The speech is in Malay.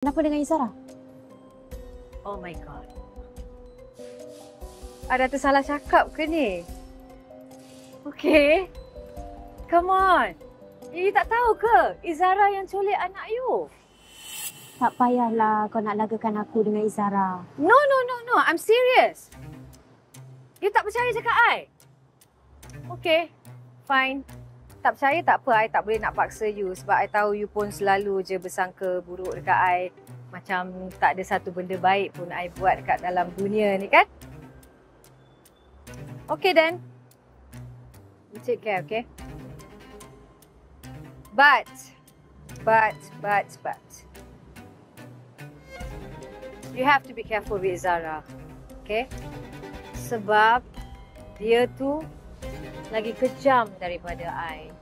Kenapa dengan Izara? Oh my god. Ada tersalah cakap ke ni? Okay. Come on. You tak tahu ke Izara yang culik anak you? Tak payahlah kau nak lagakan aku dengan Izara. No. I'm serious. You tak percaya cakap I? Okay. Fine. Tak percaya tak apa. I tak boleh nak paksa you sebab I tahu you pun selalu je bersangka buruk dekat I. Macam tak ada satu benda baik pun I buat dekat dalam dunia ni kan? Okay then. You take care, okay? But. You have to be careful with Zara. Okay? Sebab dia tu lagi kejam daripada I.